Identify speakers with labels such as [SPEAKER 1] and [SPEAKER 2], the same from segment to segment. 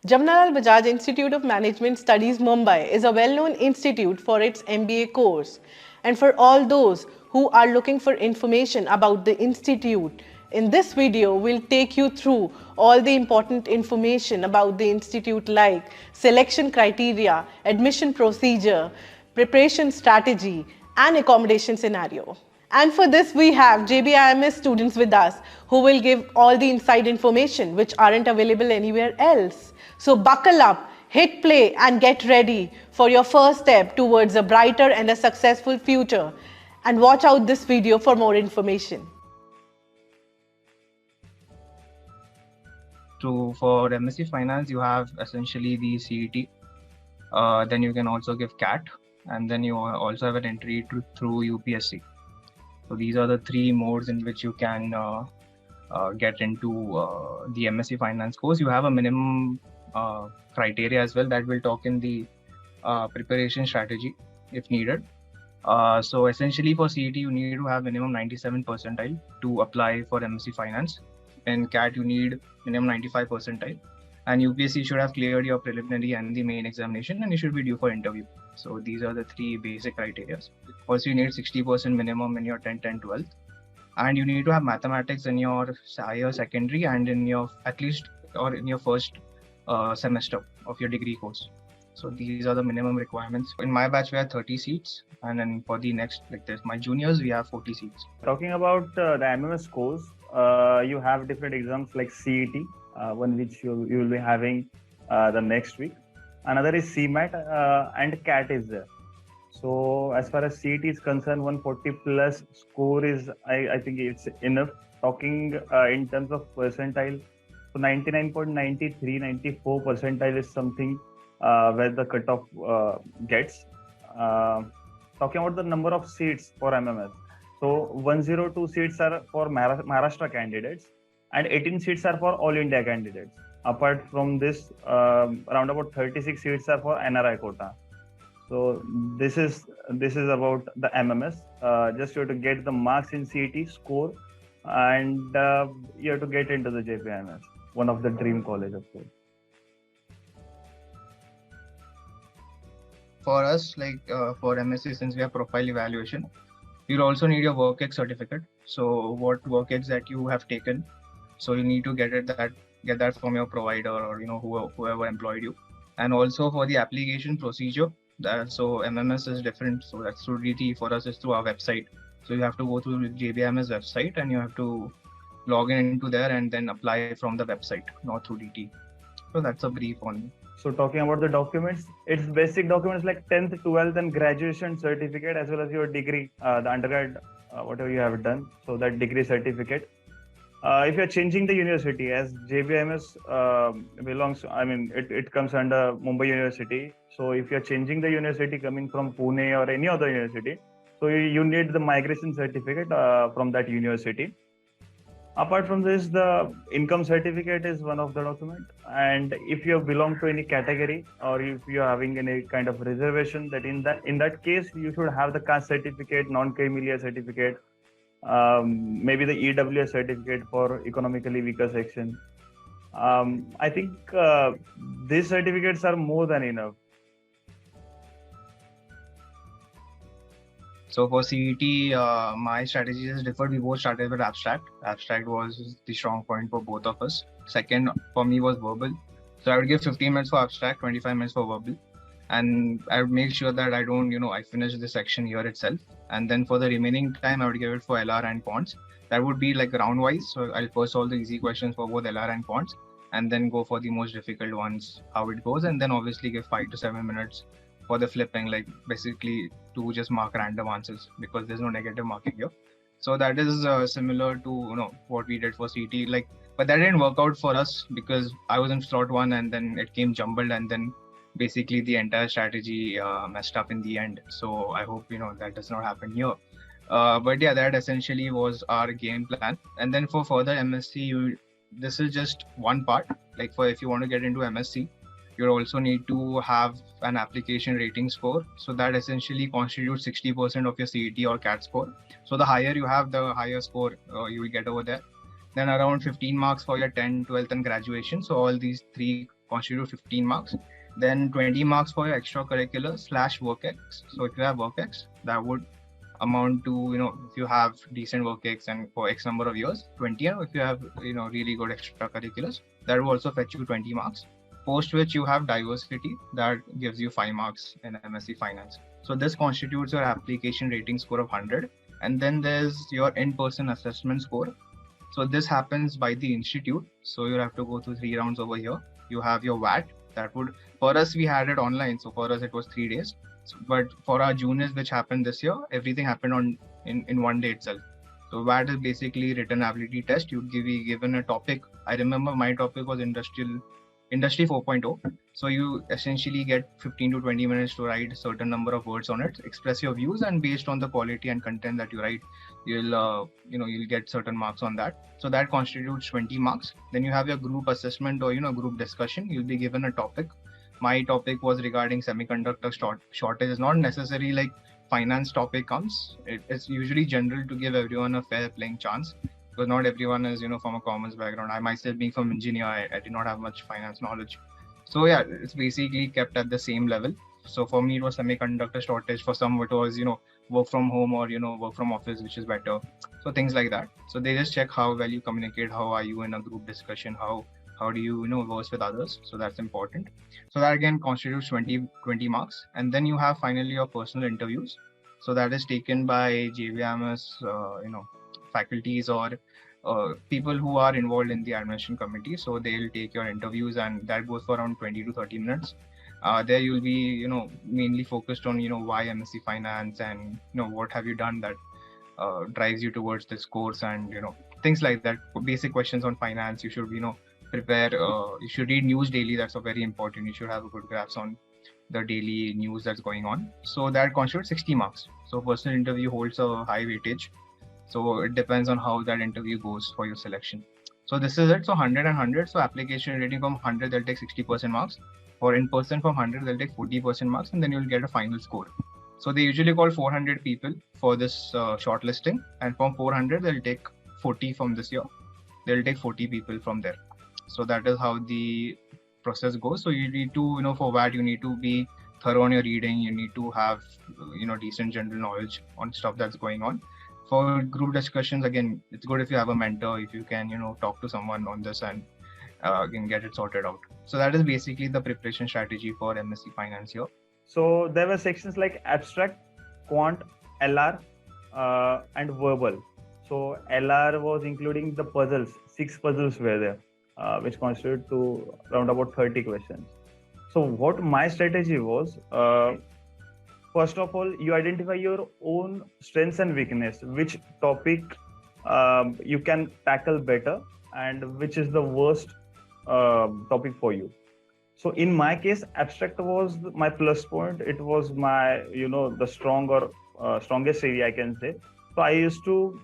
[SPEAKER 1] Jamnalal Bajaj Institute of Management Studies, Mumbai is a well-known institute for its MBA course. And for all those who are looking for information about the institute, in this video, we'll take you through all the important information about the institute like selection criteria, admission procedure, preparation strategy, and accommodation scenario. And for this, we have JBIMS students with us who will give all the inside information which aren't available anywhere else. So buckle up, hit play, and get ready for your first step towards a brighter and a successful future. And watch out this video for more information.
[SPEAKER 2] For MSc Finance, you have essentially the CET. Then you can also give CAT, and then you also have an entry through UPSC. So these are the three modes in which you can get into the MSc Finance course. You have a minimum criteria as well that we'll talk in the preparation strategy if needed. So essentially for CET, you need to have minimum 97 percentile to apply for MSc Finance. In CAT, you need minimum 95 percentile. And UPSC should have cleared your preliminary and the main examination, and you should be due for interview. So these are the three basic criteria. Also, you need 60% minimum in your 10th and 12th. And you need to have mathematics in your higher secondary and in your at least or in your first semester of your degree course. So these are the minimum requirements. In my batch, we have 30 seats. And then for the next, like this, my juniors, we have 40 seats.
[SPEAKER 3] Talking about the MMS course, you have different exams like CET, one which you will be having the next week. Another is CMAT and CAT is there. So as far as CET is concerned, 140 plus score is, I think it's enough. Talking in terms of percentile, so 99.93, 94 percentile is something where the cutoff gets. Talking about the number of seats for MMS. So 102 seats are for Maharashtra candidates and 18 seats are for all India candidates. Apart from this, around about 36 seats are for NRI quota. So this is about the MMS. Just you have to get the marks in CET score, and you have to get into the JBIMS, one of the dream college, of course.
[SPEAKER 2] For us, like for MSc, since we have profile evaluation, you'll also need your work ex certificate. So what work ex that you have taken, so you need to get that from your provider or whoever employed you. And also for the application procedure, so MMS is different. So that's through DT. For us, it's through our website. So you have to go through the JBIMS website and you have to log into there and then apply from the website, not through DT. So that's a brief on.
[SPEAKER 3] So talking about the documents, it's basic documents like 10th, 12th and graduation certificate as well as your degree, the undergrad, whatever you have done. So that degree certificate. If you're changing the university, as JBIMS belongs, it comes under Mumbai University. So if you're changing the university coming from Pune or any other university, so you need the migration certificate from that university. Apart from this, the income certificate is one of the document. And if you belong to any category or if you're having any kind of reservation, that in that case, you should have the caste certificate, non-creamy certificate, maybe the EWS certificate for economically weaker section. I think these certificates are more than enough.
[SPEAKER 2] So for CET, my strategies differed. We both started with abstract. Abstract was the strong point for both of us. Second for me was verbal. So I would give 15 minutes for abstract, 25 minutes for verbal. And I would make sure that I don't, I finish the section here itself. And then for the remaining time, I would give it for LR and quants. That would be like round wise. So I'll first solve the easy questions for both LR and quants and then go for the most difficult ones, how it goes. And then obviously give 5 to 7 minutes for the flipping, like basically to just mark random answers because there's no negative marking here. So that is similar to what we did for CET. But that didn't work out for us because I was in slot 1 and then it came jumbled and then basically the entire strategy messed up in the end. So I hope that does not happen here. But yeah, that essentially was our game plan. And then for further MSc, this is just one part. Like for if you want to get into MSc, you also need to have an application rating score. So that essentially constitutes 60% of your CET or CAT score. So the higher you have, the higher score you will get over there. Then around 15 marks for your 10th, 12th and graduation. So all these three constitute 15 marks. Then 20 marks for your extracurricular/work-ex. So if you have work-ex, that would amount to, if you have decent work-ex and for X number of years, 20. And if you have, really good extracurriculars, that will also fetch you 20 marks. Post which you have diversity, that gives you 5 marks in MSc Finance. So this constitutes your application rating score of 100. And then there's your in-person assessment score. So this happens by the institute. So you have to go through 3 rounds over here. You have your VAT. That would, for us, we had it online. So for us, it was 3 days. But for our juniors, which happened this year, everything happened in one day itself. So VAT is basically written ability test. You'd be given a topic. I remember my topic was Industry 4.0. So you essentially get 15 to 20 minutes to write a certain number of words on it, express your views, and based on the quality and content that you write, you'll get certain marks on that. So that constitutes 20 marks. Then you have your group assessment or group discussion. You'll be given a topic. My topic was regarding semiconductor shortage. It's not necessarily like finance topic comes. It's usually general to give everyone a fair playing chance, because not everyone is from a commerce background. I myself, being from engineer, I did not have much finance knowledge. So yeah, it's basically kept at the same level. So for me, it was semiconductor shortage. For some, it was work from home or work from office, which is better. So things like that. So they just check how well you communicate, how are you in a group discussion, how do you verse with others. So that's important. So that again constitutes 20 marks. And then you have finally your personal interviews. So that is taken by JBIMS, faculties or people who are involved in the admission committee. So they'll take your interviews, and that goes for around 20 to 30 minutes. There you'll be, mainly focused on, why MSc Finance, and, what have you done that drives you towards this course, and, things like that. Basic questions on finance. You should, prepare, you should read news daily. That's very important. You should have a good grasp on the daily news that's going on. So that constitutes 60 marks. So personal interview holds a high weightage. So it depends on how that interview goes for your selection. So this is it. So 100 and 100. So application rating from 100, they'll take 60% marks. Or in person from 100, they'll take 40% marks, and then you'll get a final score. So they usually call 400 people for this shortlisting, and from 400, they'll take 40 from this year. They'll take 40 people from there. So that is how the process goes. So you need to, for that, you need to be thorough on your reading. You need to have, decent general knowledge on stuff that's going on. For group discussions, again, it's good if you have a mentor, if you can, talk to someone on this and can get it sorted out. So that is basically the preparation strategy for MSc Finance here.
[SPEAKER 3] So there were sections like abstract, quant, LR, and verbal. So LR was including the puzzles. 6 puzzles were there, which constitute to around about 30 questions. So what my strategy was, first of all, you identify your own strengths and weakness, which topic you can tackle better, and which is the worst topic for you. So in my case, abstract was my plus point. It was my, the strongest area, I can say. So I used to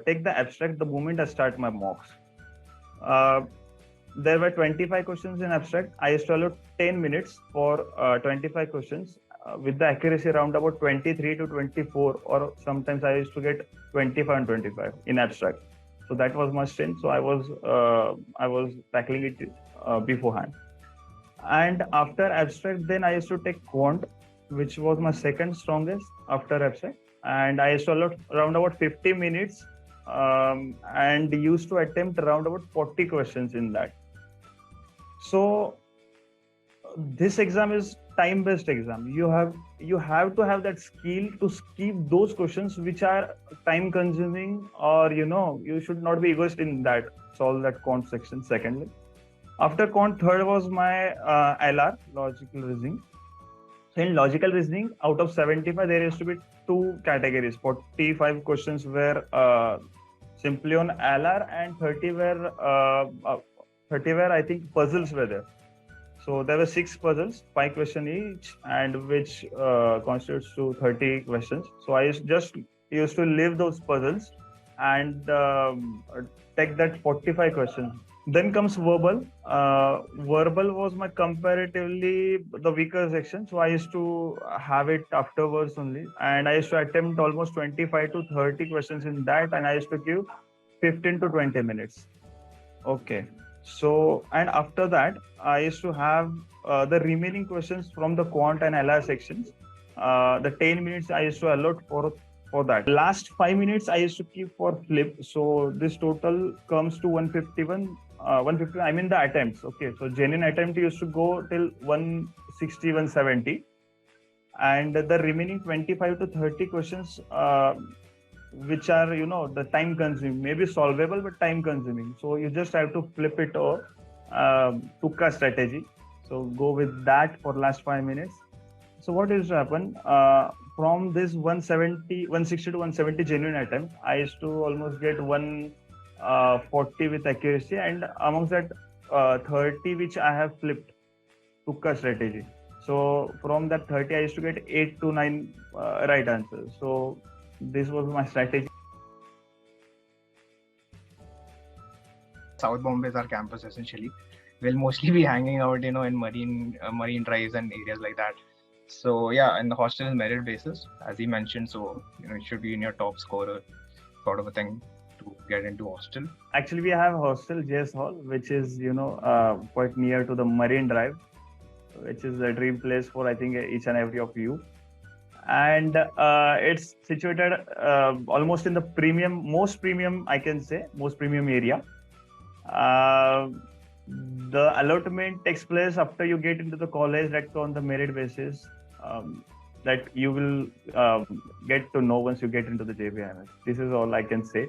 [SPEAKER 3] take the abstract the moment I start my mocks. There were 25 questions in abstract. I used to allot 10 minutes for 25 questions with the accuracy around about 23 to 24, or sometimes I used to get 25 and 25 in abstract. So that was my strength. So I was tackling it beforehand. And after abstract, then I used to take quant, which was my second strongest after abstract. And I used to allot around about 50 minutes and used to attempt around about 40 questions in that. So this exam is time-based exam. You have to have that skill to skip those questions which are time-consuming, or you should not be egoist in that. Solve that quant section. Secondly, after quant, third was my LR, logical reasoning. So in logical reasoning, out of 75, there used to be 2 categories. 45 questions were simply on LR, and 30 were I think puzzles were there. So there were 6 puzzles, 5 questions each, and which constitutes to 30 questions. So I used to leave those puzzles and take that 45 questions. Then comes verbal. Verbal was my comparatively the weaker section. So I used to have it afterwards only. And I used to attempt almost 25 to 30 questions in that. And I used to give 15 to 20 minutes. Okay. So, and after that, I used to have the remaining questions from the quant and LR sections. The 10 minutes I used to allot for that. Last 5 minutes I used to keep for flip. So this total comes to 151. 150. I mean the attempts. Okay, so genuine attempt used to go till 160, 170, and the remaining 25 to 30 questions, which are the time consuming, maybe solvable but time consuming. So you just have to flip it or Tukka strategy. So go with that for last 5 minutes. So what used to happen, from this 160 to 170 genuine attempt, I used to almost get 140 with accuracy, and amongst that 30 which I have flipped Tukka strategy. So from that 30, I used to get 8 to 9 right answers. So this was my strategy.
[SPEAKER 2] South Bombay is our campus essentially. We'll mostly be hanging out, in marine drives and areas like that. So yeah, and the hostel is merit basis, as he mentioned. So it should be in your top scorer, sort of a thing, to get into hostel.
[SPEAKER 3] Actually, we have hostel JS Hall, which is quite near to the Marine Drive, which is a dream place for I think each and every of you. And it's situated almost in the most premium area. The allotment takes place after you get into the college, like on the merit basis, that you will get to know once you get into the JBIMS. This is all I can say.